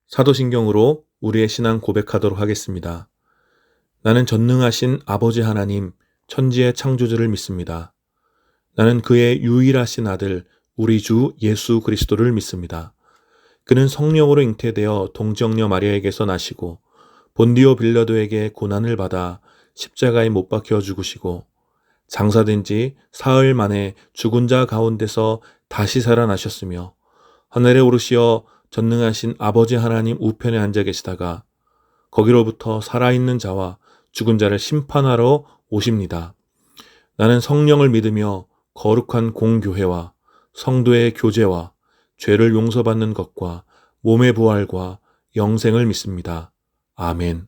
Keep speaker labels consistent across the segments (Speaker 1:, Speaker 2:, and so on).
Speaker 1: 사도신경으로 우리의 신앙 고백하도록 하겠습니다. 나는 전능하신 아버지 하나님, 천지의 창조주를 믿습니다. 나는 그의 유일하신 아들, 우리 주 예수 그리스도를 믿습니다. 그는 성령으로 잉태되어 동정녀 마리아에게서 나시고 본디오 빌라도에게 고난을 받아 십자가에 못 박혀 죽으시고 장사된 지 사흘 만에 죽은 자 가운데서 다시 살아나셨으며 하늘에 오르시어 전능하신 아버지 하나님 우편에 앉아 계시다가 거기로부터 살아있는 자와 죽은 자를 심판하러 오십니다. 나는 성령을 믿으며 거룩한 공교회와 성도의 교제와 죄를 용서받는 것과 몸의 부활과 영생을 믿습니다. 아멘.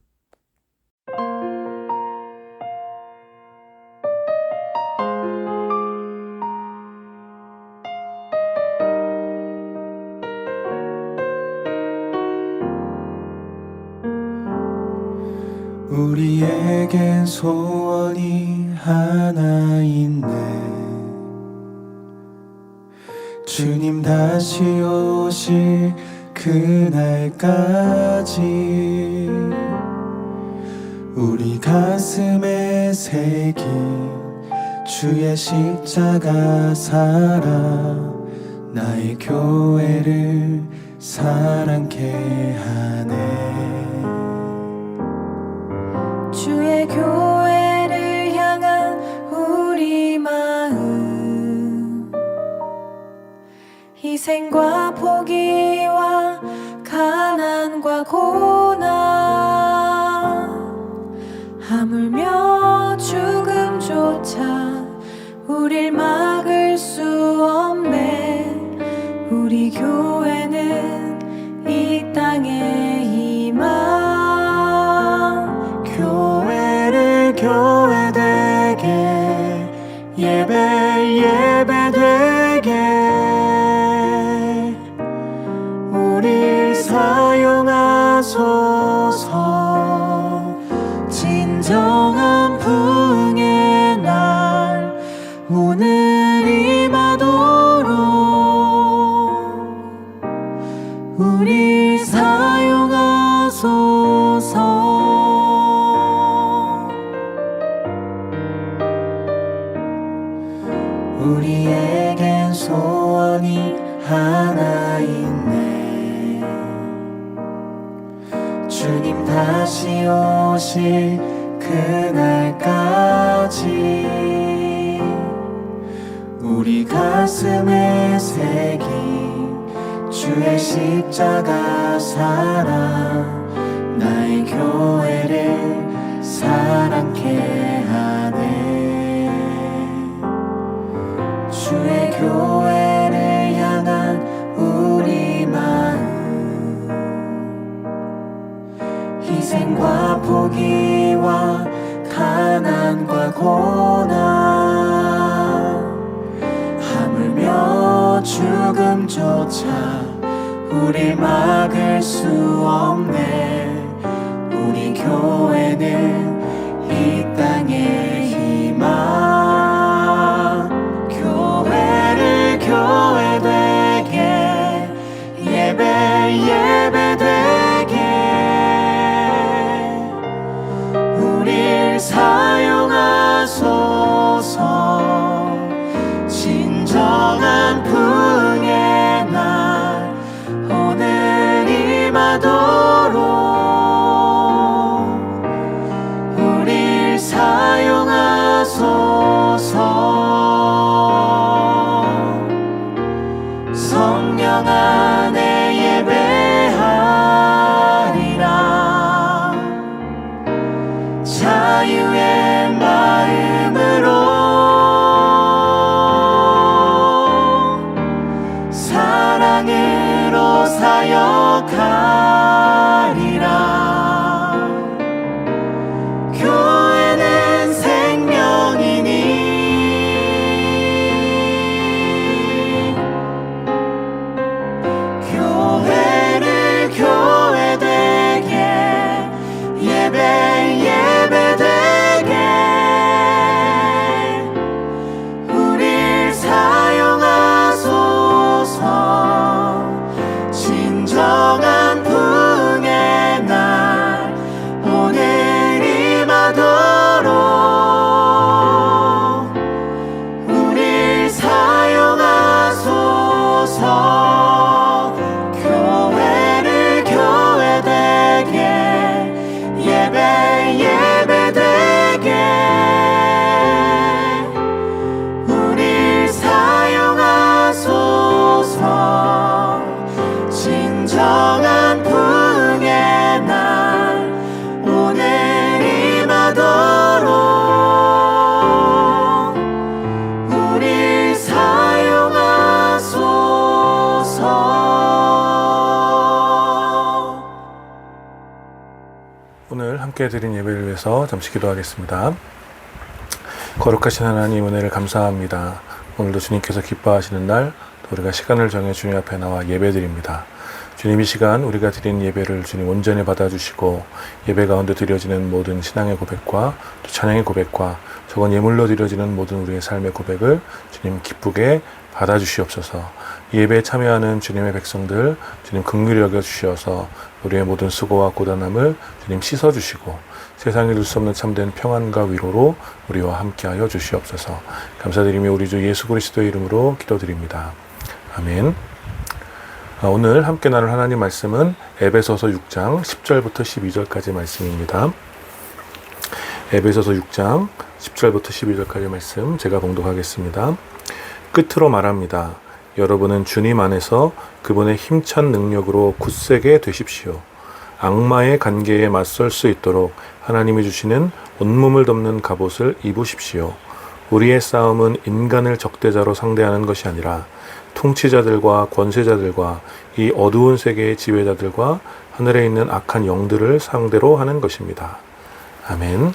Speaker 2: 우리에겐 소원이 하나 있네. 주님 다시 오실 그날까지 우리 가슴에 새긴 주의 십자가 살아 나의 교회를 사랑케 하네.
Speaker 3: 주의 교회를 향한 우리 마음, 희생과 포기와 가난과 고난, 하물며 죽음조차 우릴 막을 수 없네. 우리 교회는 이 땅의 희망.
Speaker 2: 교회 되게 예배 되게 우리 사용하소서. 진정한 부흥의 날 오늘 임하도록 우리 사용하소서. 우리에겐 소원이 하나 있네. 주님 다시 오실 그날까지 우리 가슴에 새긴 주의 십자가 살아 나의 교회를 사랑케 하네. 주의 교회를 향한 우리 마음, 희생과 포기와 가난과 고난, 하물며 죽음조차 우릴 막을 수 없네. 우리 교회는 이 땅의 희망. 교회 되게 예배 되게 우릴 사용하소서. 진정한 부흥의 날 오늘 임하도록 자유의 마음으로 사랑으로 사역하리라. 교회는 생명이니 교회를 교회되게 예배되게 우릴 사용하소서. 진정한 부흥의 날 오늘 임하도록 우릴 사용하소서. 교회를 교회되게 예배되게 우릴 사용하소서. 진정한 부흥의 날 오늘 임하도록 우릴 사용하소서.
Speaker 1: 오늘 함께 드린 예배를 위해서 잠시 기도하겠습니다. 거룩하신 하나님, 은혜를 감사합니다. 오늘도 주님께서 기뻐하시는 날, 또 우리가 시간을 정해 주님 앞에 나와 예배드립니다. 주님, 이 시간 우리가 드린 예배를 주님 온전히 받아주시고, 예배 가운데 드려지는 모든 신앙의 고백과 또 찬양의 고백과 저건 예물로 드려지는 모든 우리의 삶의 고백을 주님 기쁘게 받아주시옵소서. 이 예배에 참여하는 주님의 백성들 주님 긍휼히 여겨주시어서 우리의 모든 수고와 고단함을 주님 씻어주시고 세상에 둘 수 없는 참된 평안과 위로로 우리와 함께하여 주시옵소서. 감사드리며 우리 주 예수 그리스도의 이름으로 기도드립니다. 아멘. 오늘 함께 나눌 하나님 말씀은 에베소서 6장 10절부터 12절까지 말씀입니다. 에베소서 6장 10절부터 12절까지 말씀 제가 봉독하겠습니다. 끝으로 말합니다. 여러분은 주님 안에서 그분의 힘찬 능력으로 굳세게 되십시오. 악마의 관계에 맞설 수 있도록 하나님이 주시는 온몸을 덮는 갑옷을 입으십시오. 우리의 싸움은 인간을 적대자로 상대하는 것이 아니라 통치자들과 권세자들과 이 어두운 세계의 지배자들과 하늘에 있는 악한 영들을 상대로 하는 것입니다. 아멘.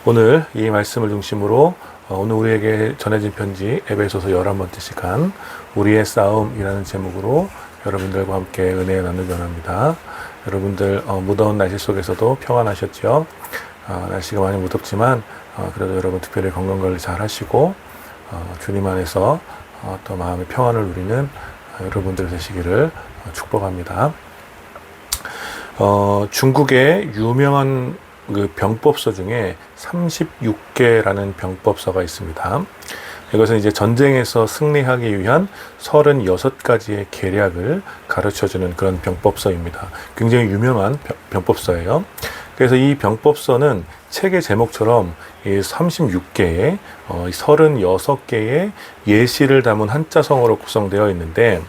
Speaker 1: 오늘 이 말씀을 중심으로 오늘 우리에게 전해진 편지 에베소서 11번째 시간 우리의 싸움이라는 제목으로 여러분들과 함께 은혜에 나누기 원합니다. 여러분들 무더운 날씨 속에서도 평안하셨죠? 날씨가 많이 무덥지만 그래도 여러분 특별히 건강관리 잘 하시고 주님 안에서 또 마음의 평안을 누리는 여러분들 되시기를 축복합니다. 중국의 유명한 그 병법서 중에 36개라는 병법서가 있습니다. 이것은 이제 전쟁에서 승리하기 위한 36가지의 계략을 가르쳐주는 그런 병법서입니다. 굉장히 유명한 병법서예요. 그래서 이 병법서는 책의 제목처럼 이 36개의 36개의 예시를 담은 한자성어로 구성되어 있는데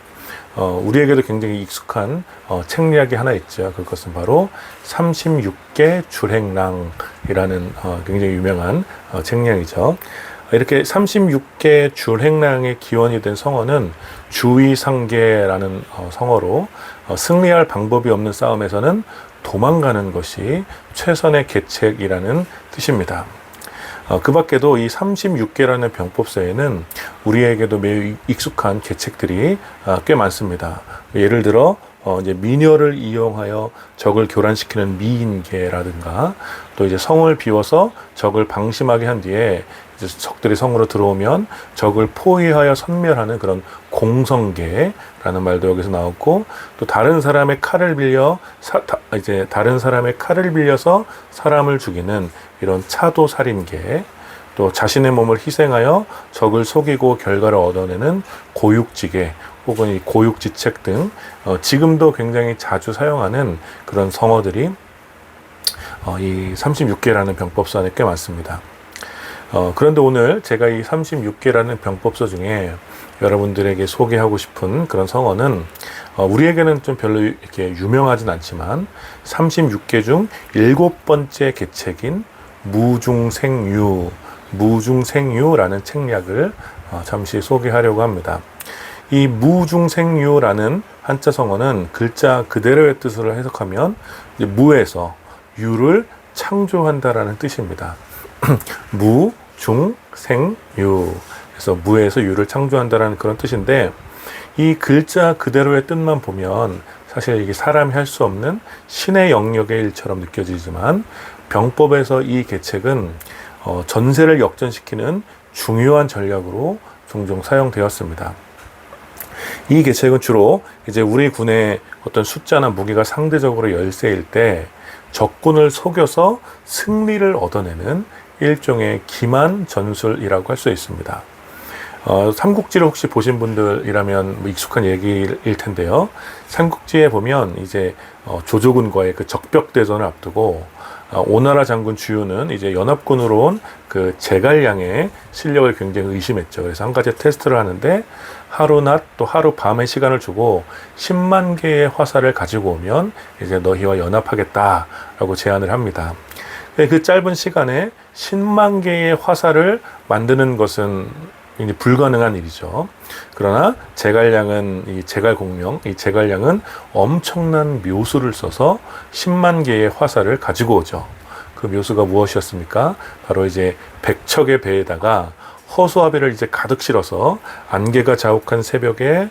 Speaker 1: 우리에게도 굉장히 익숙한 책략이 하나 있죠. 그것은 바로 36개 줄행랑이라는 굉장히 유명한 책략이죠. 이렇게 36개 줄행랑의 기원이 된 성어는 주의상계라는 성어로 승리할 방법이 없는 싸움에서는 도망가는 것이 최선의 계책이라는 뜻입니다. 그 밖에도 이 36개라는 병법서에는 우리에게도 매우 익숙한 계책들이 꽤 많습니다. 예를 들어 이제 미녀를 이용하여 적을 교란시키는 미인계라든가 또 이제 성을 비워서 적을 방심하게 한 뒤에 이제 적들이 성으로 들어오면 적을 포위하여 섬멸하는 그런 공성계라는 말도 여기서 나왔고 또 다른 사람의 칼을 빌려서 사람을 죽이는 이런 차도살인계 또 자신의 몸을 희생하여 적을 속이고 결과를 얻어내는 고육지계 혹은 이 고육지책 등 지금도 굉장히 자주 사용하는 그런 성어들이 이 36개라는 병법서 안에 꽤 많습니다. 그런데 오늘 제가 이 36개라는 병법서 중에 여러분들에게 소개하고 싶은 그런 성어는 우리에게는 좀 별로 이렇게 유명하진 않지만 36개 중 7번째 계책인 무중생유라는 책략을 잠시 소개하려고 합니다. 이 무중생유라는 한자 성어는 글자 그대로의 뜻을 해석하면 이제 무에서 유를 창조한다라는 뜻입니다. 무중생유. 그래서 무에서 유를 창조한다라는 그런 뜻인데, 이 글자 그대로의 뜻만 보면 사실 이게 사람이 할 수 없는 신의 영역의 일처럼 느껴지지만, 병법에서 이 계책은 전세를 역전시키는 중요한 전략으로 종종 사용되었습니다. 이 계책은 주로 이제 우리 군의 어떤 숫자나 무기가 상대적으로 열세일 때 적군을 속여서 승리를 얻어내는 일종의 기만 전술이라고 할 수 있습니다. 삼국지를 혹시 보신 분들이라면 익숙한 얘기일 텐데요. 삼국지에 보면 이제 조조군과의 그 적벽대전을 앞두고 오나라 장군 주유는 이제 연합군으로 온 그 제갈량의 실력을 굉장히 의심했죠. 그래서 한 가지 테스트를 하는데 하루 낮 또 하루 밤의 시간을 주고 10만 개의 화살을 가지고 오면 이제 너희와 연합하겠다라고 제안을 합니다. 그 짧은 시간에 10만 개의 화살을 만드는 것은 이제 불가능한 일이죠. 그러나 제갈량은 이 제갈량은 엄청난 묘수를 써서 10만 개의 화살을 가지고 오죠. 그 묘수가 무엇이었습니까? 바로 이제 100척의 배에다가 허수아비를 이제 가득 실어서 안개가 자욱한 새벽에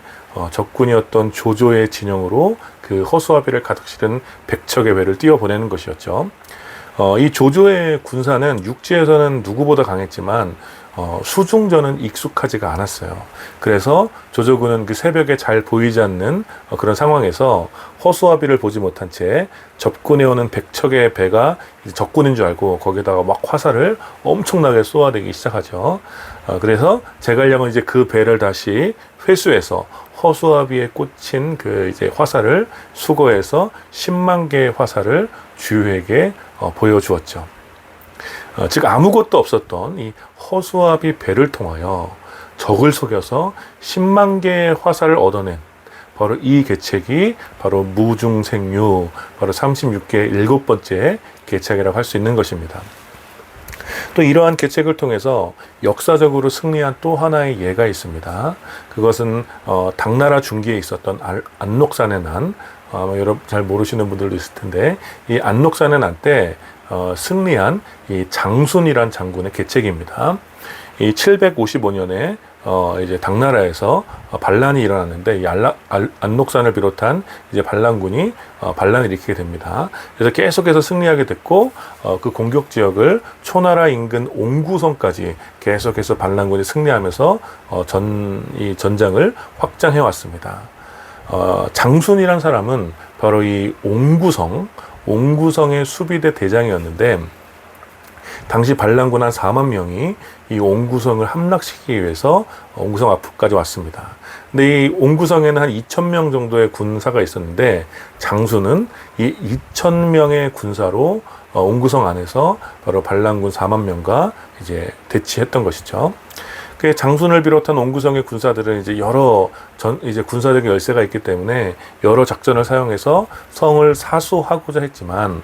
Speaker 1: 적군이었던 조조의 진영으로 그 허수아비를 가득 실은 100척의 배를 띄워보내는 것이었죠. 이 조조의 군사는 육지에서는 누구보다 강했지만 수중전은 익숙하지가 않았어요. 그래서 조조군은 그 새벽에 잘 보이지 않는 그런 상황에서 허수아비를 보지 못한 채 접근해 오는 100척의 배가 적군인 줄 알고 거기다가 막 화살을 엄청나게 쏘아대기 시작하죠. 그래서 제갈량은 이제 그 배를 다시 회수해서 허수아비에 꽂힌 그 이제 화살을 수거해서 10만 개의 화살을 주유에게 보여주었죠. 즉 아무것도 없었던 이 허수아비 배를 통하여 적을 속여서 10만 개의 화살을 얻어낸 바로 이 계책이 바로 무중생유, 바로 36개의 7번째 계책이라고 할 수 있는 것입니다. 또 이러한 계책을 통해서 역사적으로 승리한 또 하나의 예가 있습니다. 그것은 당나라 중기에 있었던 안록산의 난, 여러분 잘 모르시는 분들도 있을 텐데 이 안록산의 난 때 승리한 이 장순이란 장군의 계책입니다. 이 755년에 이제 당나라에서 반란이 일어났는데 이 안록산을 비롯한 이제 반란군이 반란을 일으키게 됩니다. 그래서 계속해서 승리하게 됐고 그 공격 지역을 초나라 인근 옹구성까지 계속해서 반란군이 승리하면서 이 전장을 확장해 왔습니다. 장순이란 사람은 바로 이 옹구성의 수비대 대장이었는데 당시 반란군 한 4만 명이 이 옹구성을 함락시키기 위해서 옹구성 앞까지 왔습니다. 근데 이 옹구성에는 한 2,000명 정도의 군사가 있었는데 장수는 이 2,000명의 군사로 옹구성 안에서 바로 반란군 4만 명과 이제 대치했던 것이죠. 그 장순을 비롯한 옹구성의 군사들은 이제 이제 군사적인 열세가 있기 때문에 여러 작전을 사용해서 성을 사수하고자 했지만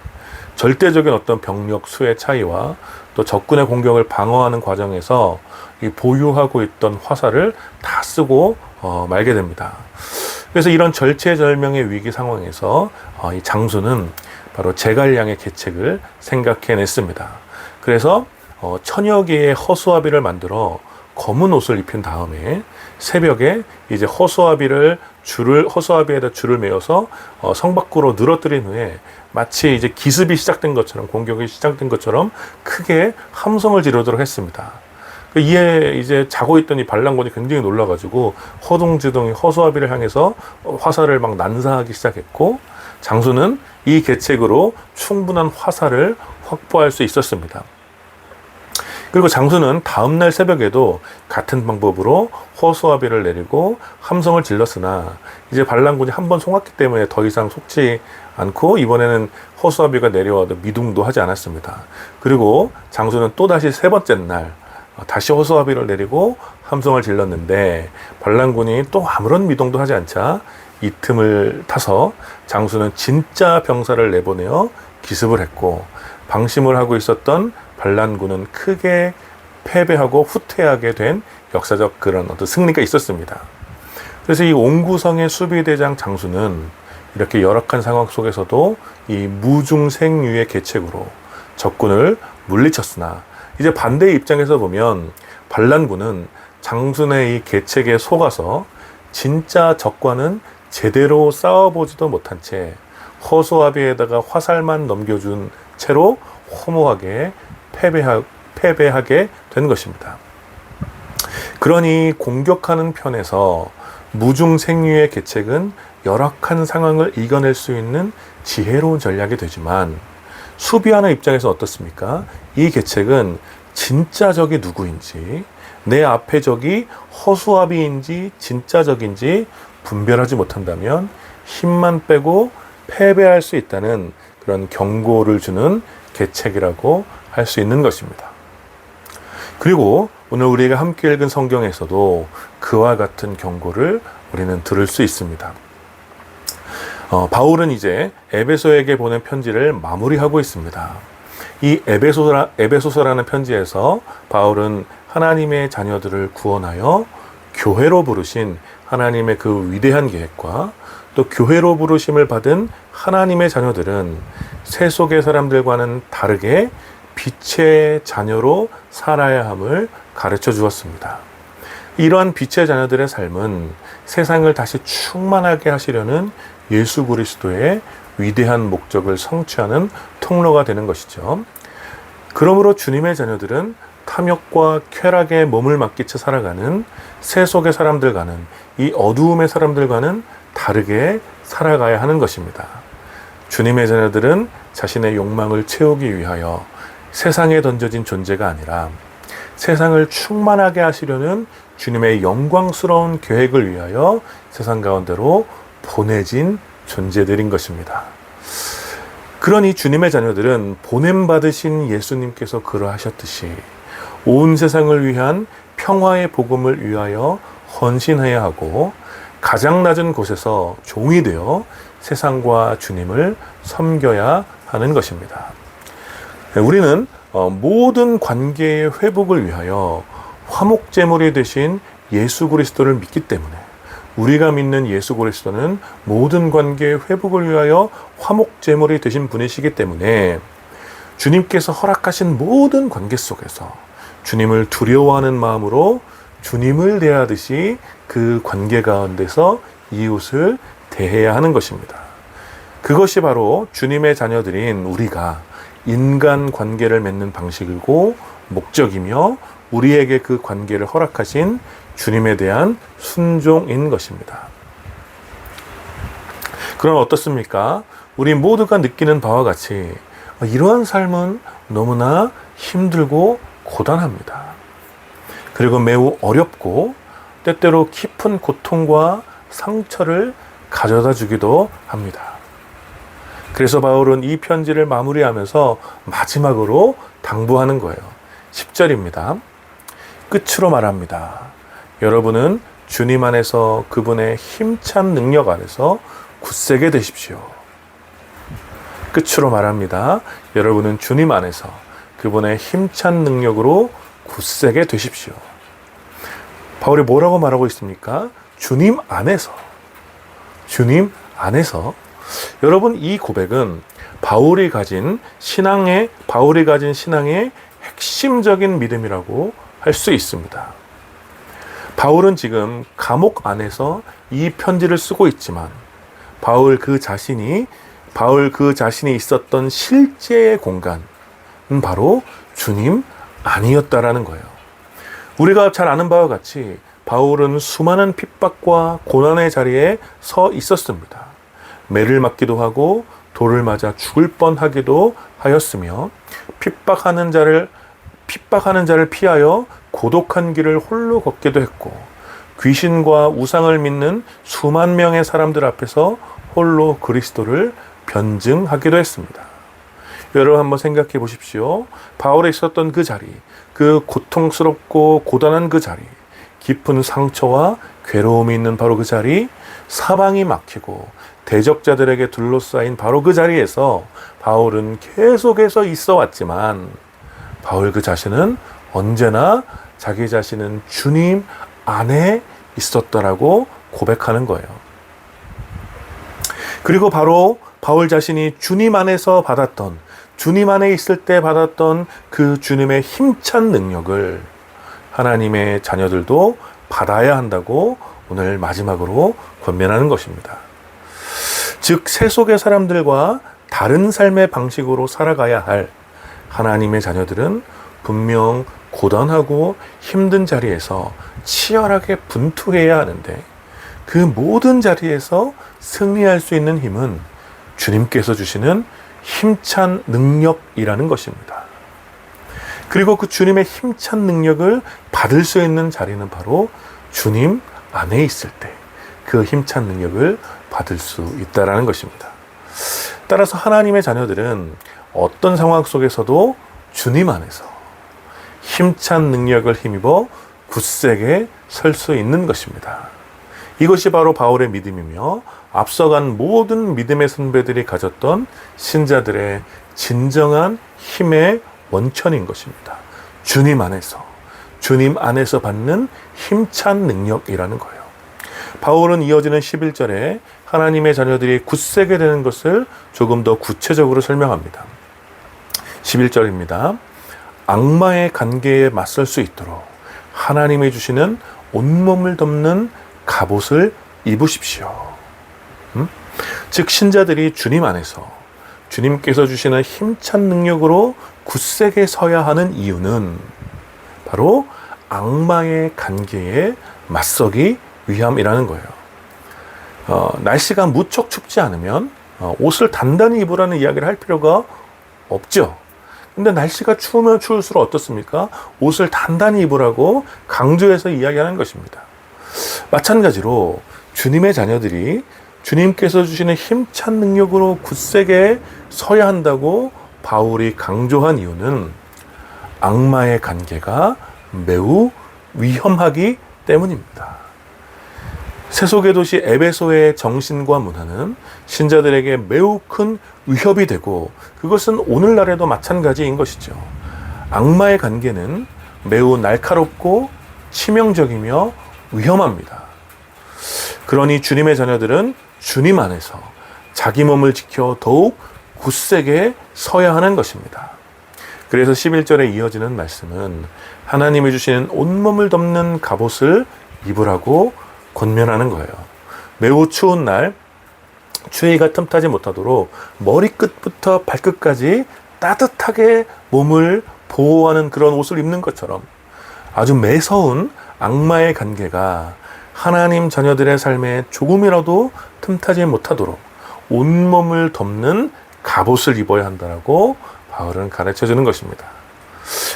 Speaker 1: 절대적인 어떤 병력 수의 차이와 또 적군의 공격을 방어하는 과정에서 이 보유하고 있던 화살을 다 쓰고 말게 됩니다. 그래서 이런 절체절명의 위기 상황에서 이 장수는 바로 제갈량의 계책을 생각해냈습니다. 그래서 1000여 개의 허수아비를 만들어 검은 옷을 입힌 다음에 새벽에 이제 허수아비에다 줄을 매어서 성 밖으로 늘어뜨린 후에 마치 이제 기습이 시작된 것처럼, 공격이 시작된 것처럼 크게 함성을 지르도록 했습니다. 이에 이제 자고 있던 이 반란군이 굉장히 놀라가지고 허둥지둥 허수아비를 향해서 화살을 막 난사하기 시작했고, 장수는 이 계책으로 충분한 화살을 확보할 수 있었습니다. 그리고 장수는 다음날 새벽에도 같은 방법으로 허수아비를 내리고 함성을 질렀으나 이제 반란군이 한 번 속았기 때문에 더 이상 속지 않고 이번에는 허수아비가 내려와도 미둥도 하지 않았습니다. 그리고 장수는 또다시 세 번째 날 다시 허수아비를 내리고 함성을 질렀는데 반란군이 또 아무런 미동도 하지 않자 이 틈을 타서 장수는 진짜 병사를 내보내어 기습을 했고, 방심을 하고 있었던 반란군은 크게 패배하고 후퇴하게 된 역사적 그런 어떤 승리가 있었습니다. 그래서 이 옹구성의 수비대장 장수는 이렇게 열악한 상황 속에서도 이 무중생유의 계책으로 적군을 물리쳤으나, 이제 반대의 입장에서 보면 반란군은 장순의 이 계책에 속아서 진짜 적과는 제대로 싸워보지도 못한 채 허수아비에다가 화살만 넘겨준 채로 허무하게 패배하게 된 것입니다. 그러니 공격하는 편에서 무중생유의 계책은 열악한 상황을 이겨낼 수 있는 지혜로운 전략이 되지만, 수비하는 입장에서 어떻습니까? 이 계책은 진짜 적이 누구인지, 내 앞에 적이 허수아비인지 진짜 적인지 분별하지 못한다면 힘만 빼고 패배할 수 있다는 그런 경고를 주는 계책이라고 할 수 있는 것입니다. 그리고 오늘 우리가 함께 읽은 성경에서도 그와 같은 경고를 우리는 들을 수 있습니다. 바울은 이제 에베소에게 보낸 편지를 마무리하고 있습니다. 이 에베소서라는 편지에서 바울은 하나님의 자녀들을 구원하여 교회로 부르신 하나님의 그 위대한 계획과, 또 교회로 부르심을 받은 하나님의 자녀들은 세속의 사람들과는 다르게 빛의 자녀로 살아야 함을 가르쳐 주었습니다. 이러한 빛의 자녀들의 삶은 세상을 다시 충만하게 하시려는 예수 그리스도의 위대한 목적을 성취하는 통로가 되는 것이죠. 그러므로 주님의 자녀들은 탐욕과 쾌락에 몸을 맡기쳐 살아가는 세속의 사람들과는, 이 어두움의 사람들과는 다르게 살아가야 하는 것입니다. 주님의 자녀들은 자신의 욕망을 채우기 위하여 세상에 던져진 존재가 아니라 세상을 충만하게 하시려는 주님의 영광스러운 계획을 위하여 세상 가운데로 보내진 존재들인 것입니다. 그러니 주님의 자녀들은 보냄받으신 예수님께서 그러하셨듯이 온 세상을 위한 평화의 복음을 위하여 헌신해야 하고, 가장 낮은 곳에서 종이 되어 세상과 주님을 섬겨야 하는 것입니다. 우리는 모든 관계의 회복을 위하여 화목제물이 되신 예수 그리스도를 믿기 때문에, 우리가 믿는 예수 그리스도는 모든 관계의 회복을 위하여 화목제물이 되신 분이시기 때문에 주님께서 허락하신 모든 관계 속에서 주님을 두려워하는 마음으로 주님을 대하듯이 그 관계 가운데서 이웃을 대해야 하는 것입니다. 그것이 바로 주님의 자녀들인 우리가 인간 관계를 맺는 방식이고 목적이며, 우리에게 그 관계를 허락하신 주님에 대한 순종인 것입니다. 그럼 어떻습니까? 우리 모두가 느끼는 바와 같이 이러한 삶은 너무나 힘들고 고단합니다. 그리고 매우 어렵고 때때로 깊은 고통과 상처를 가져다 주기도 합니다. 그래서 바울은 이 편지를 마무리하면서 마지막으로 당부하는 거예요. 10절입니다. 끝으로 말합니다. 여러분은 주님 안에서 그분의 힘찬 능력 안에서 굳세게 되십시오. 끝으로 말합니다. 여러분은 주님 안에서 그분의 힘찬 능력으로 굳세게 되십시오. 바울이 뭐라고 말하고 있습니까? 주님 안에서. 주님 안에서. 여러분, 이 고백은 바울이 가진 신앙의 핵심적인 믿음이라고 할 수 있습니다. 바울은 지금 감옥 안에서 이 편지를 쓰고 있지만, 바울 그 자신이 있었던 실제의 공간은 바로 주님 안이었다라는 거예요. 우리가 잘 아는 바와 같이 바울은 수많은 핍박과 고난의 자리에 서 있었습니다. 매를 맞기도 하고 돌을 맞아 죽을 뻔하기도 하였으며, 핍박하는 자를 피하여 고독한 길을 홀로 걷기도 했고, 귀신과 우상을 믿는 수만 명의 사람들 앞에서 홀로 그리스도를 변증하기도 했습니다. 여러분 한번 생각해 보십시오. 바울이 있었던 그 자리, 그 고통스럽고 고단한 그 자리, 깊은 상처와 괴로움이 있는 바로 그 자리, 사방이 막히고 대적자들에게 둘러싸인 바로 그 자리에서 바울은 계속해서 있어 왔지만, 바울 그 자신은 언제나 자기 자신은 주님 안에 있었다라고 고백하는 거예요. 그리고 바로 바울 자신이 주님 안에서 받았던, 주님 안에 있을 때 받았던 그 주님의 힘찬 능력을 하나님의 자녀들도 받아야 한다고 오늘 마지막으로 권면하는 것입니다. 즉 세속의 사람들과 다른 삶의 방식으로 살아가야 할 하나님의 자녀들은 분명 고단하고 힘든 자리에서 치열하게 분투해야 하는데, 그 모든 자리에서 승리할 수 있는 힘은 주님께서 주시는 힘찬 능력이라는 것입니다. 그리고 그 주님의 힘찬 능력을 받을 수 있는 자리는 바로 주님 안에 있을 때 그 힘찬 능력을 받을 수 있다는 것입니다. 따라서 하나님의 자녀들은 어떤 상황 속에서도 주님 안에서 힘찬 능력을 힘입어 굳세게 설 수 있는 것입니다. 이것이 바로 바울의 믿음이며 앞서간 모든 믿음의 선배들이 가졌던 신자들의 진정한 힘의 원천인 것입니다. 주님 안에서 받는 힘찬 능력이라는 거예요. 바울은 이어지는 11절에 하나님의 자녀들이 굳세게 되는 것을 조금 더 구체적으로 설명합니다. 11절입니다. 악마의 관계에 맞설 수 있도록 하나님이 주시는 온몸을 덮는 갑옷을 입으십시오. 즉 신자들이 주님 안에서 주님께서 주시는 힘찬 능력으로 굳세게 서야 하는 이유는 바로 악마의 관계에 맞서기 위함이라는 거예요. 날씨가 무척 춥지 않으면 옷을 단단히 입으라는 이야기를 할 필요가 없죠. 근데 날씨가 추우면 추울수록 어떻습니까? 옷을 단단히 입으라고 강조해서 이야기하는 것입니다. 마찬가지로 주님의 자녀들이 주님께서 주시는 힘찬 능력으로 굳세게 서야 한다고 바울이 강조한 이유는 악마의 관계가 매우 위험하기 때문입니다. 세속의 도시 에베소의 정신과 문화는 신자들에게 매우 큰 위협이 되고, 그것은 오늘날에도 마찬가지인 것이죠. 악마의 관계는 매우 날카롭고 치명적이며 위험합니다. 그러니 주님의 자녀들은 주님 안에서 자기 몸을 지켜 더욱 굳세게 서야 하는 것입니다. 그래서 11절에 이어지는 말씀은 하나님이 주시는 온몸을 덮는 갑옷을 입으라고 권면하는 거예요. 매우 추운 날 추위가 틈타지 못하도록 머리끝부터 발끝까지 따뜻하게 몸을 보호하는 그런 옷을 입는 것처럼 아주 매서운 악마의 관계가 하나님 자녀들의 삶에 조금이라도 틈타지 못하도록 온몸을 덮는 갑옷을 입어야 한다고 바울은 가르쳐 주는 것입니다.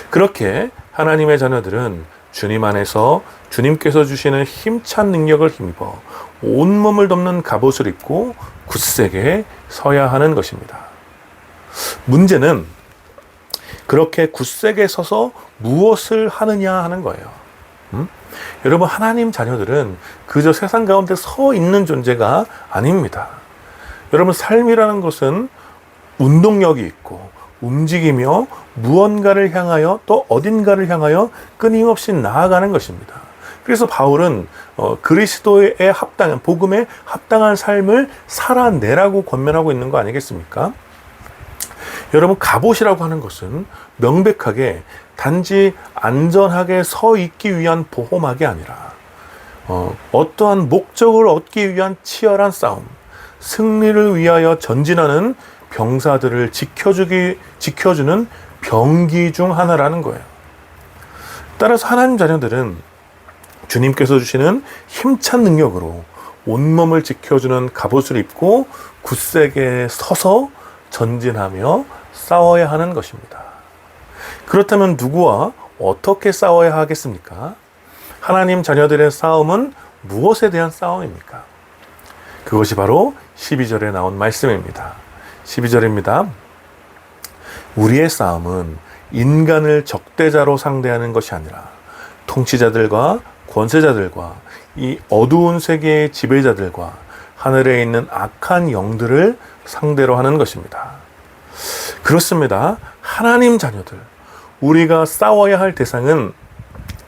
Speaker 1: 그렇게 하나님의 자녀들은 주님 안에서 주님께서 주시는 힘찬 능력을 힘입어 온몸을 덮는 갑옷을 입고 굳세게 서야 하는 것입니다. 문제는 그렇게 굳세게 서서 무엇을 하느냐 하는 거예요. 여러분, 하나님 자녀들은 그저 세상 가운데 서 있는 존재가 아닙니다. 여러분, 삶이라는 것은 운동력이 있고 움직이며 무언가를 향하여 또 어딘가를 향하여 끊임없이 나아가는 것입니다. 그래서 바울은 그리스도에 합당한, 복음에 합당한 삶을 살아내라고 권면하고 있는 거 아니겠습니까? 여러분, 갑옷이라고 하는 것은 명백하게 단지 안전하게 서 있기 위한 보호막이 아니라 어떠한 목적을 얻기 위한 치열한 싸움, 승리를 위하여 전진하는 병사들을 지켜주는 병기 중 하나라는 거예요. 따라서 하나님 자녀들은 주님께서 주시는 힘찬 능력으로 온몸을 지켜주는 갑옷을 입고 굳세게 서서 전진하며 싸워야 하는 것입니다. 그렇다면 누구와 어떻게 싸워야 하겠습니까? 하나님 자녀들의 싸움은 무엇에 대한 싸움입니까? 그것이 바로 12절에 나온 말씀입니다. 12절입니다. 우리의 싸움은 인간을 적대자로 상대하는 것이 아니라 통치자들과 권세자들과 이 어두운 세계의 지배자들과 하늘에 있는 악한 영들을 상대로 하는 것입니다. 그렇습니다. 하나님 자녀들, 우리가 싸워야 할 대상은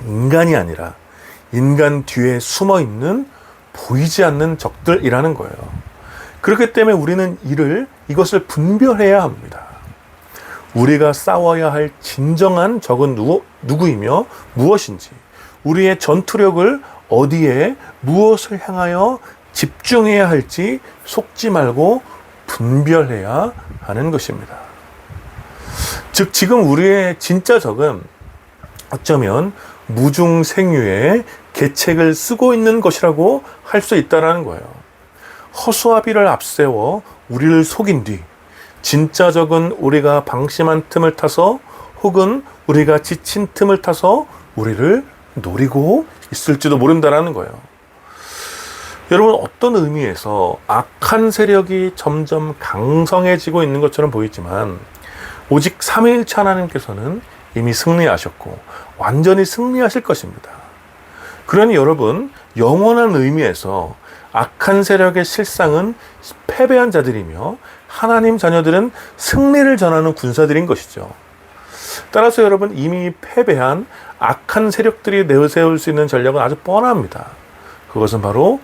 Speaker 1: 인간이 아니라 인간 뒤에 숨어 있는 보이지 않는 적들이라는 거예요. 그렇기 때문에 우리는 이것을 분별해야 합니다. 우리가 싸워야 할 진정한 적은 누구이며 무엇인지, 우리의 전투력을 어디에 무엇을 향하여 집중해야 할지 속지 말고 분별해야 하는 것입니다. 즉 지금 우리의 진짜 적은 어쩌면 무중생유의 계책을 쓰고 있는 것이라고 할 수 있다는 거예요. 허수아비를 앞세워 우리를 속인 뒤 진짜 적은 우리가 방심한 틈을 타서 혹은 우리가 지친 틈을 타서 우리를 노리고 있을지도 모른다는 거예요. 여러분, 어떤 의미에서 악한 세력이 점점 강성해지고 있는 것처럼 보이지만 오직 삼위일체 하나님께서는 이미 승리하셨고 완전히 승리하실 것입니다. 그러니 여러분, 영원한 의미에서 악한 세력의 실상은 패배한 자들이며 하나님 자녀들은 승리를 전하는 군사들인 것이죠. 따라서 여러분, 이미 패배한 악한 세력들이 내세울 수 있는 전략은 아주 뻔합니다. 그것은 바로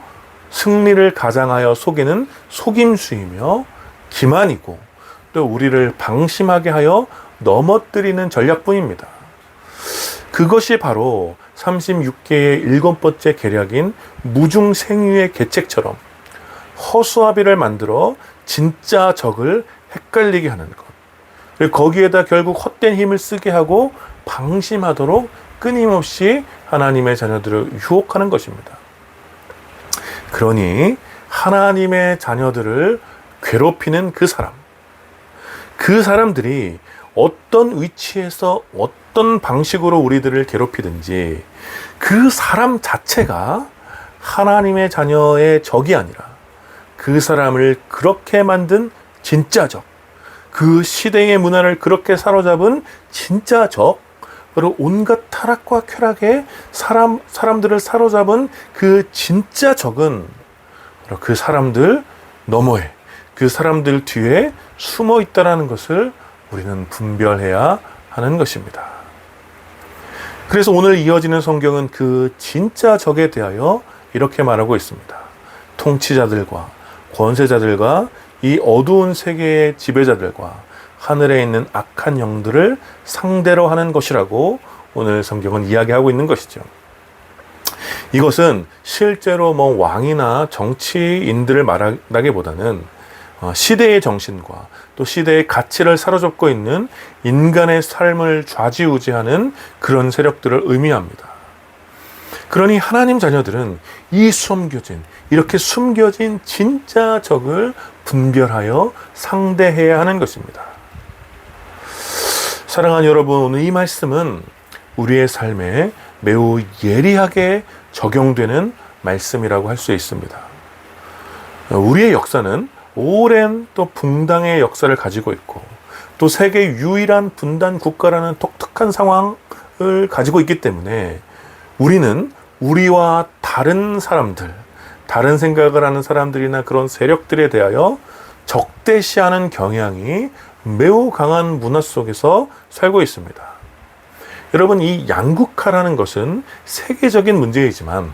Speaker 1: 승리를 가장하여 속이는 속임수이며 기만이고 또 우리를 방심하게 하여 넘어뜨리는 전략뿐입니다. 그것이 바로 36개의 7번째 계략인 무중생유의 계책처럼 허수아비를 만들어 진짜 적을 헷갈리게 하는 것, 그리고 거기에다 결국 헛된 힘을 쓰게 하고 방심하도록 끊임없이 하나님의 자녀들을 유혹하는 것입니다. 그러니 하나님의 자녀들을 괴롭히는 그 사람들이 어떤 위치에서 어떤 방식으로 우리들을 괴롭히든지 그 사람 자체가 하나님의 자녀의 적이 아니라 그 사람을 그렇게 만든 진짜 적, 그 시대의 문화를 그렇게 사로잡은 진짜 적, 바로 온갖 타락과 쾌락에 사람들을 사로잡은 그 진짜 적은 바로 그 사람들 너머에, 그 사람들 뒤에 숨어 있다는 것을 우리는 분별해야 하는 것입니다. 그래서 오늘 이어지는 성경은 그 진짜 적에 대하여 이렇게 말하고 있습니다. 통치자들과 권세자들과 이 어두운 세계의 지배자들과 하늘에 있는 악한 영들을 상대로 하는 것이라고 오늘 성경은 이야기하고 있는 것이죠. 이것은 실제로 왕이나 정치인들을 말하기보다는 시대의 정신과 또 시대의 가치를 사로잡고 있는 인간의 삶을 좌지우지하는 그런 세력들을 의미합니다. 그러니 하나님 자녀들은 이렇게 숨겨진 진짜 적을 분별하여 상대해야 하는 것입니다. 사랑하는 여러분, 오늘 이 말씀은 우리의 삶에 매우 예리하게 적용되는 말씀이라고 할 수 있습니다. 우리의 역사는 오랜 또 붕당의 역사를 가지고 있고 또 세계 유일한 분단 국가라는 독특한 상황을 가지고 있기 때문에 우리는 우리와 다른 사람들, 다른 생각을 하는 사람들이나 그런 세력들에 대하여 적대시하는 경향이 매우 강한 문화 속에서 살고 있습니다. 여러분, 이 양극화라는 것은 세계적인 문제이지만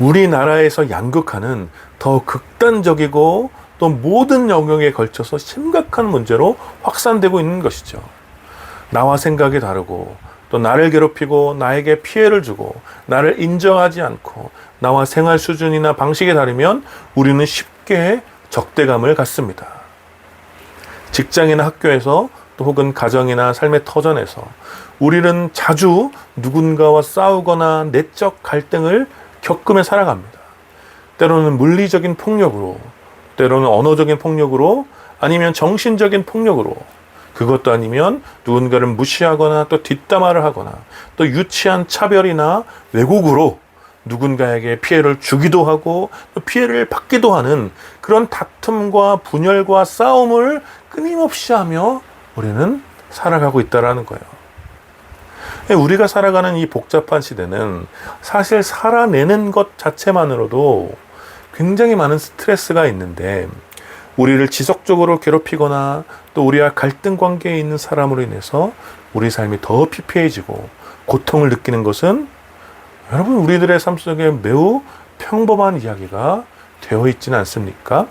Speaker 1: 우리나라에서 양극화는 더 극단적이고 또 모든 영역에 걸쳐서 심각한 문제로 확산되고 있는 것이죠. 나와 생각이 다르고 또 나를 괴롭히고 나에게 피해를 주고 나를 인정하지 않고 나와 생활 수준이나 방식이 다르면 우리는 쉽게 적대감을 갖습니다. 직장이나 학교에서 또 혹은 가정이나 삶의 터전에서 우리는 자주 누군가와 싸우거나 내적 갈등을 겪으며 살아갑니다. 때로는 물리적인 폭력으로, 때로는 언어적인 폭력으로, 아니면 정신적인 폭력으로, 그것도 아니면 누군가를 무시하거나 또 뒷담화를 하거나 또 유치한 차별이나 왜곡으로 누군가에게 피해를 주기도 하고 또 피해를 받기도 하는 그런 다툼과 분열과 싸움을 끊임없이 하며 우리는 살아가고 있다는 거예요. 우리가 살아가는 이 복잡한 시대는 사실 살아내는 것 자체만으로도 굉장히 많은 스트레스가 있는데 우리를 지속적으로 괴롭히거나 또 우리와 갈등 관계에 있는 사람으로 인해서 우리 삶이 더 피폐해지고 고통을 느끼는 것은 여러분 우리들의 삶 속에 매우 평범한 이야기가 되어 있지는 않습니까?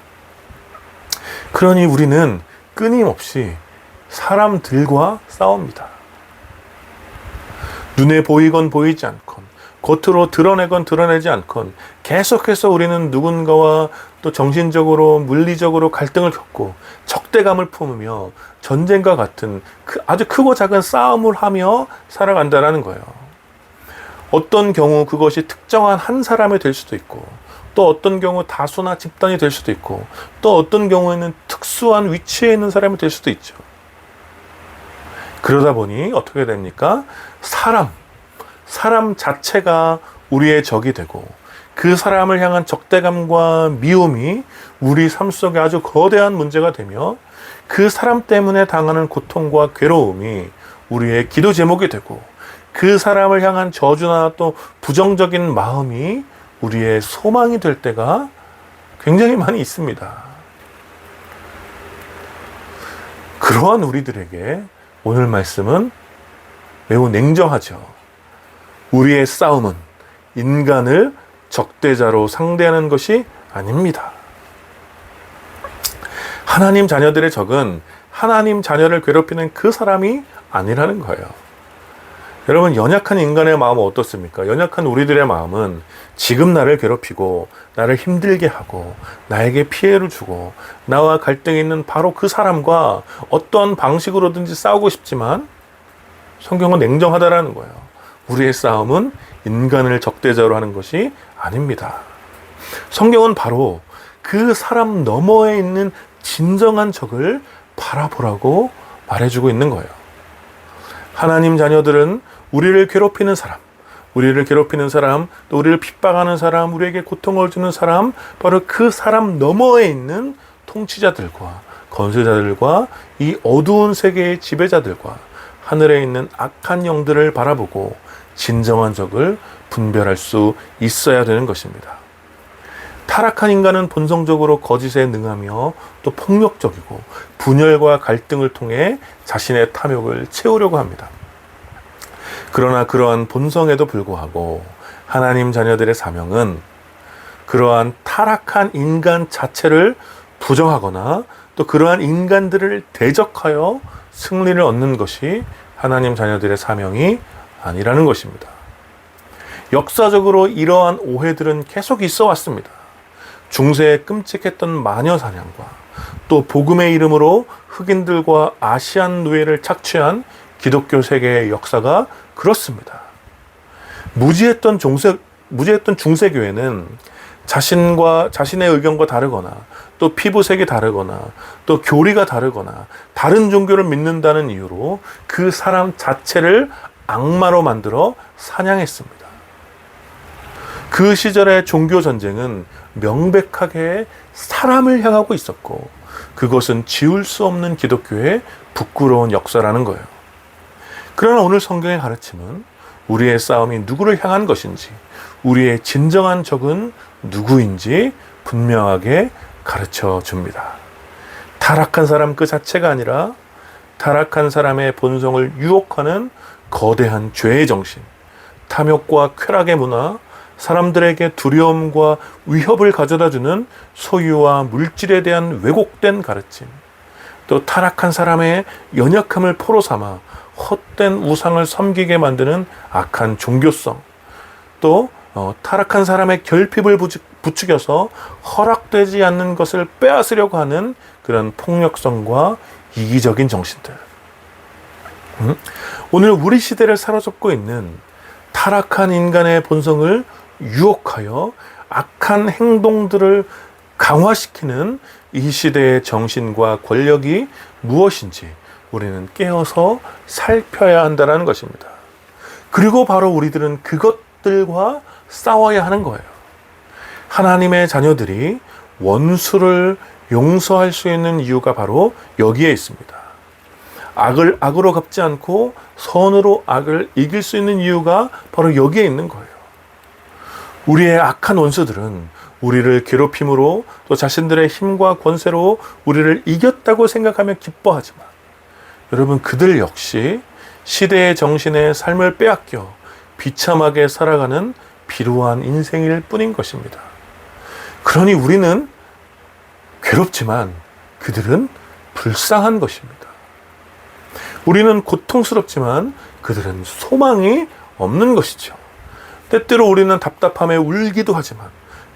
Speaker 1: 그러니 우리는 끊임없이 사람들과 싸웁니다. 눈에 보이건 보이지 않건 겉으로 드러내건 드러내지 않건 계속해서 우리는 누군가와 또 정신적으로 물리적으로 갈등을 겪고 적대감을 품으며 전쟁과 같은 아주 크고 작은 싸움을 하며 살아간다는 거예요. 어떤 경우 그것이 특정한 한 사람이 될 수도 있고 또 어떤 경우 다수나 집단이 될 수도 있고 또 어떤 경우에는 특수한 위치에 있는 사람이 될 수도 있죠. 그러다 보니 어떻게 됩니까? 사람 자체가 우리의 적이 되고 그 사람을 향한 적대감과 미움이 우리 삶 속에 아주 거대한 문제가 되며 그 사람 때문에 당하는 고통과 괴로움이 우리의 기도 제목이 되고 그 사람을 향한 저주나 또 부정적인 마음이 우리의 소망이 될 때가 굉장히 많이 있습니다. 그러한 우리들에게 오늘 말씀은 매우 냉정하죠. 우리의 싸움은 인간을 적대자로 상대하는 것이 아닙니다. 하나님 자녀들의 적은 하나님 자녀를 괴롭히는 그 사람이 아니라는 거예요. 여러분, 연약한 인간의 마음은 어떻습니까? 연약한 우리들의 마음은 지금 나를 괴롭히고 나를 힘들게 하고 나에게 피해를 주고 나와 갈등이 있는 바로 그 사람과 어떤 방식으로든지 싸우고 싶지만 성경은 냉정하다라는 거예요. 우리의 싸움은 인간을 적대자로 하는 것이 아닙니다. 성경은 바로 그 사람 너머에 있는 진정한 적을 바라보라고 말해주고 있는 거예요. 하나님 자녀들은 우리를 괴롭히는 사람, 또 우리를 핍박하는 사람, 우리에게 고통을 주는 사람, 바로 그 사람 너머에 있는 통치자들과 건세자들과 이 어두운 세계의 지배자들과 하늘에 있는 악한 영들을 바라보고 진정한 적을 분별할 수 있어야 되는 것입니다. 타락한 인간은 본성적으로 거짓에 능하며 또 폭력적이고 분열과 갈등을 통해 자신의 탐욕을 채우려고 합니다. 그러나 그러한 본성에도 불구하고 하나님 자녀들의 사명은 그러한 타락한 인간 자체를 부정하거나 또 그러한 인간들을 대적하여 승리를 얻는 것이 하나님 자녀들의 사명이 아니라는 것입니다. 역사적으로 이러한 오해들은 계속 있어 왔습니다. 중세에 끔찍했던 마녀 사냥과 또 복음의 이름으로 흑인들과 아시안 노예를 착취한 기독교 세계의 역사가 그렇습니다. 무지했던 중세교회는 자신의 의견과 다르거나 또 피부색이 다르거나 또 교리가 다르거나 다른 종교를 믿는다는 이유로 그 사람 자체를 악마로 만들어 사냥했습니다. 그 시절의 종교 전쟁은 명백하게 사람을 향하고 있었고 그것은 지울 수 없는 기독교의 부끄러운 역사라는 거예요. 그러나 오늘 성경의 가르침은 우리의 싸움이 누구를 향한 것인지, 우리의 진정한 적은 누구인지 분명하게 가르쳐 줍니다. 타락한 사람 그 자체가 아니라 타락한 사람의 본성을 유혹하는 거대한 죄의 정신, 탐욕과 쾌락의 문화, 사람들에게 두려움과 위협을 가져다주는 소유와 물질에 대한 왜곡된 가르침, 또 타락한 사람의 연약함을 포로 삼아 헛된 우상을 섬기게 만드는 악한 종교성, 또 타락한 사람의 결핍을 부추겨서 허락되지 않는 것을 빼앗으려고 하는 그런 폭력성과 이기적인 정신들. 오늘 우리 시대를 사로잡고 있는 타락한 인간의 본성을 유혹하여 악한 행동들을 강화시키는 이 시대의 정신과 권력이 무엇인지 우리는 깨어서 살펴야 한다는 것입니다. 그리고 바로 우리들은 그것들과 싸워야 하는 거예요. 하나님의 자녀들이 원수를 용서할 수 있는 이유가 바로 여기에 있습니다. 악을 악으로 갚지 않고 선으로 악을 이길 수 있는 이유가 바로 여기에 있는 거예요. 우리의 악한 원수들은 우리를 괴롭힘으로 또 자신들의 힘과 권세로 우리를 이겼다고 생각하며 기뻐하지만 여러분 그들 역시 시대의 정신에 삶을 빼앗겨 비참하게 살아가는 비루한 인생일 뿐인 것입니다. 그러니 우리는 괴롭지만 그들은 불쌍한 것입니다. 우리는 고통스럽지만 그들은 소망이 없는 것이죠. 때때로 우리는 답답함에 울기도 하지만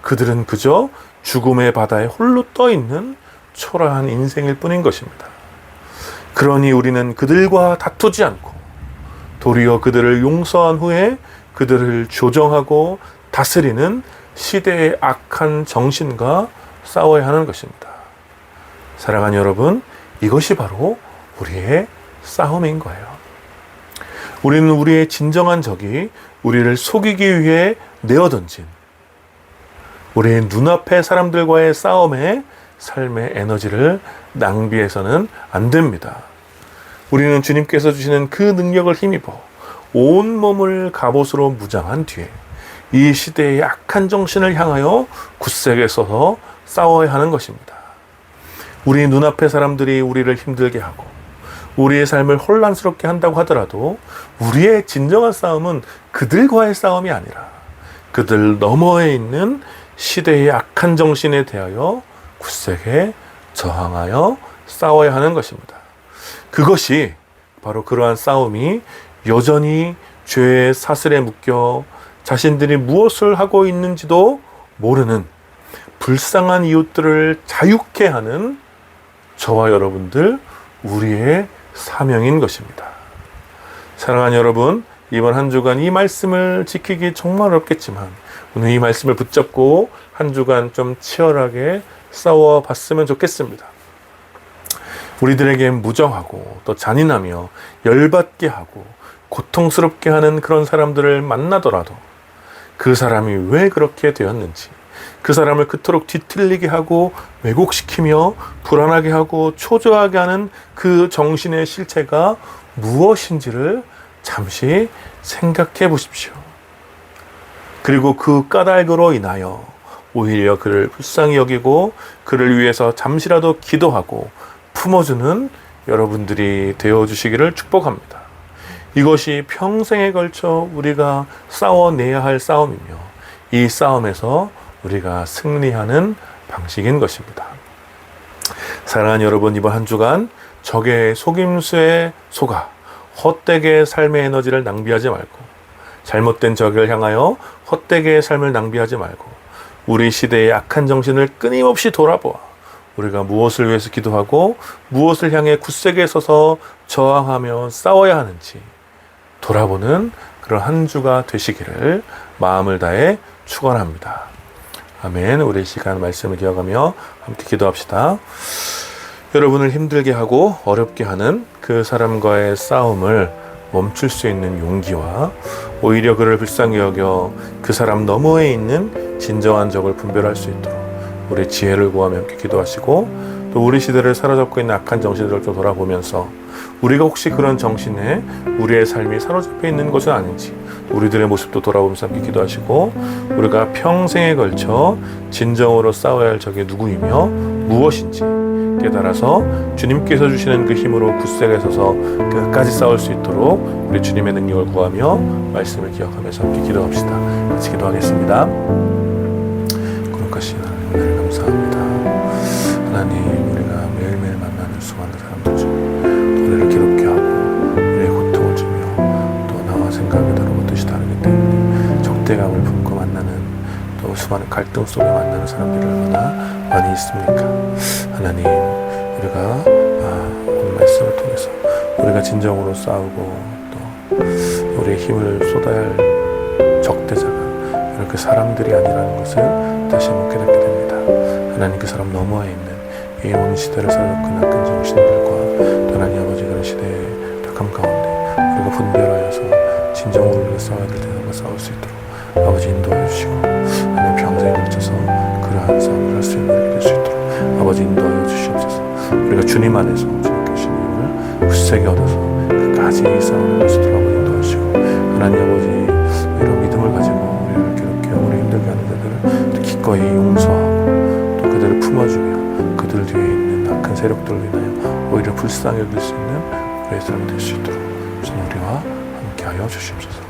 Speaker 1: 그들은 그저 죽음의 바다에 홀로 떠있는 초라한 인생일 뿐인 것입니다. 그러니 우리는 그들과 다투지 않고 도리어 그들을 용서한 후에 그들을 조정하고 다스리는 시대의 악한 정신과 싸워야 하는 것입니다. 사랑하는 여러분, 이것이 바로 우리의 싸움인 거예요. 우리는 우리의 진정한 적이 우리를 속이기 위해 내어던진 우리의 눈앞의 사람들과의 싸움에 삶의 에너지를 낭비해서는 안 됩니다. 우리는 주님께서 주시는 그 능력을 힘입어 온몸을 갑옷으로 무장한 뒤에 이 시대의 악한 정신을 향하여 굳세게 서서 싸워야 하는 것입니다. 우리 눈앞의 사람들이 우리를 힘들게 하고 우리의 삶을 혼란스럽게 한다고 하더라도 우리의 진정한 싸움은 그들과의 싸움이 아니라 그들 너머에 있는 시대의 악한 정신에 대하여 굳세게 저항하여 싸워야 하는 것입니다. 그것이 바로 그러한 싸움이 여전히 죄의 사슬에 묶여 자신들이 무엇을 하고 있는지도 모르는 불쌍한 이웃들을 자유케 하는 저와 여러분들 우리의 사명인 것입니다. 사랑하는 여러분, 이번 한 주간 이 말씀을 지키기 정말 어렵겠지만 오늘 이 말씀을 붙잡고 한 주간 좀 치열하게 싸워봤으면 좋겠습니다. 우리들에게 무정하고 또 잔인하며 열받게 하고 고통스럽게 하는 그런 사람들을 만나더라도 그 사람이 왜 그렇게 되었는지, 그 사람을 그토록 뒤틀리게 하고 왜곡시키며 불안하게 하고 초조하게 하는 그 정신의 실체가 무엇인지를 잠시 생각해 보십시오. 그리고 그 까닭으로 인하여 오히려 그를 불쌍히 여기고 그를 위해서 잠시라도 기도하고 품어주는 여러분들이 되어주시기를 축복합니다. 이것이 평생에 걸쳐 우리가 싸워내야 할 싸움이며 이 싸움에서 우리가 승리하는 방식인 것입니다. 사랑하는 여러분, 이번 한 주간 적의 속임수에 속아 헛되게 삶의 에너지를 낭비하지 말고 잘못된 적을 향하여 헛되게 삶을 낭비하지 말고 우리 시대의 악한 정신을 끊임없이 돌아보아 우리가 무엇을 위해서 기도하고 무엇을 향해 굳세게 서서 저항하며 싸워야 하는지 돌아보는 그런 한 주가 되시기를 마음을 다해 축원합니다. 아멘. 우리 시간 말씀을 기억하며 함께 기도합시다. 여러분을 힘들게 하고 어렵게 하는 그 사람과의 싸움을 멈출 수 있는 용기와 오히려 그를 불쌍히 여겨 그 사람 너머에 있는 진정한 적을 분별할 수 있도록 우리 지혜를 구하며 함께 기도하시고 또 우리 시대를 사로잡고 있는 악한 정신들을 좀 돌아보면서 우리가 혹시 그런 정신에 우리의 삶이 사로잡혀 있는 것은 아닌지 우리들의 모습도 돌아보면서 함께 기도하시고 우리가 평생에 걸쳐 진정으로 싸워야 할 적이 누구이며 무엇인지 깨달아서 주님께서 주시는 그 힘으로 굳세게 서서 끝까지 싸울 수 있도록 우리 주님의 능력을 구하며 말씀을 기억하면서 함께 기도합시다. 같이 기도하겠습니다. 거룩하신 하나님, 은혜를 감사합니다. 하나님, 우리가 매일매일 만나는 수많은 사람들 중 우리를 괴롭게 하고 우리의 고통을 주며 또 나와 생각이 다르고 뜻이 다르기 때문에 적대감을 품고 만나는 또 수많은 갈등 속에 만나는 사람들이 얼마나 많이 있습니까? 하나님, 우리가 오늘 말씀을 통해서 우리가 진정으로 싸우고 또 우리의 힘을 쏟아야 할 적대자가 이렇게 사람들이 아니라는 것을 다시 한번 깨닫게 됩니다. 하나님, 그 사람 너머에 있는 이 온 시대를 사로잡고 낚은 정신들과 하나님 아버지 그런 시대의 덕함 가운데 우리가 분별하여서 진정으로 우리가 싸워야 될 때마다 싸울 수 있도록 아버지 인도하여 주시고 하나님 평생에 걸쳐서 그러한 싸움을 할 수 있는 우리가 될 수 있도록 아버지 인도하여 주시옵소서. 우리가 주님 안에서 주님께 주신 힘을 굳세게 얻어서 끝까지 이 싸움을 할 수 있도록 아버지 인도하시고 하나님 아버지 이런 믿음을 가지고 우리를 괴롭게 하고 우리 힘들게 하는 자들을 기꺼이 기꺼이 용서하고 또 그들을 품어주며 그들 뒤에 있는 악한 세력들을 인하여 오히려 불쌍히 여길 수 있는 우리의 삶이 될 수 있도록 주님 우리와 함께하여 주시옵소서.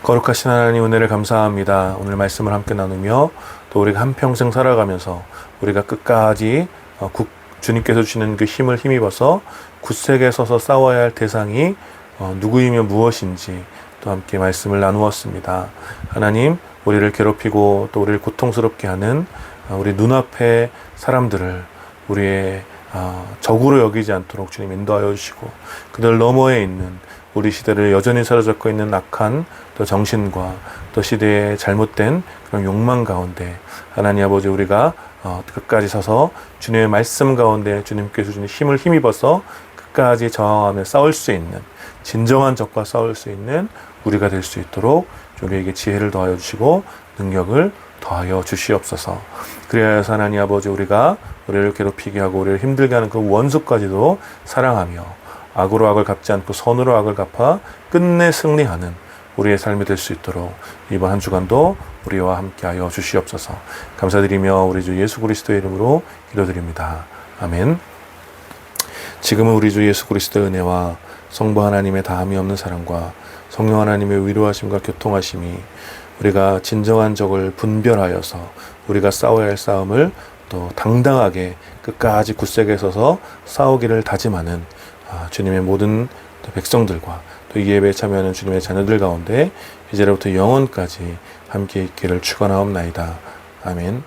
Speaker 1: 거룩하신 하나님 은혜를 감사합니다. 오늘 말씀을 함께 나누며 또 우리가 한평생 살아가면서 우리가 끝까지 주님께서 주시는 그 힘을 힘입어서 굳세게 서서 싸워야 할 대상이 누구이며 무엇인지 또 함께 말씀을 나누었습니다. 하나님, 우리를 괴롭히고 또 우리를 고통스럽게 하는 우리 눈앞의 사람들을 우리의 적으로 여기지 않도록 주님 인도하여 주시고 그들 너머에 있는 우리 시대를 여전히 사로잡고 있는 악한 또 정신과 또 시대의 잘못된 그런 욕망 가운데 하나님 아버지 우리가 끝까지 서서 주님의 말씀 가운데 주님께서 주는 힘을 힘입어서 끝까지 저항하며 싸울 수 있는 진정한 적과 싸울 수 있는 우리가 될 수 있도록 우리에게 지혜를 더하여 주시고 능력을 더하여 주시옵소서. 그래야 해서 하나님 아버지 우리가 우리를 괴롭히게 하고 우리를 힘들게 하는 그 원수까지도 사랑하며 악으로 악을 갚지 않고 선으로 악을 갚아 끝내 승리하는 우리의 삶이 될 수 있도록 이번 한 주간도 우리와 함께하여 주시옵소서. 감사드리며 우리 주 예수 그리스도의 이름으로 기도드립니다. 아멘. 지금은 우리 주 예수 그리스도의 은혜와 성부 하나님의 다함이 없는 사랑과 성령 하나님의 위로하심과 교통하심이 우리가 진정한 적을 분별하여서 우리가 싸워야 할 싸움을 또 당당하게 끝까지 굳세게 서서 싸우기를 다짐하는 주님의 모든 백성들과 또 이 예배에 참여하는 주님의 자녀들 가운데 이제로부터 영원까지 함께 있기를 축원하옵나이다. 아멘.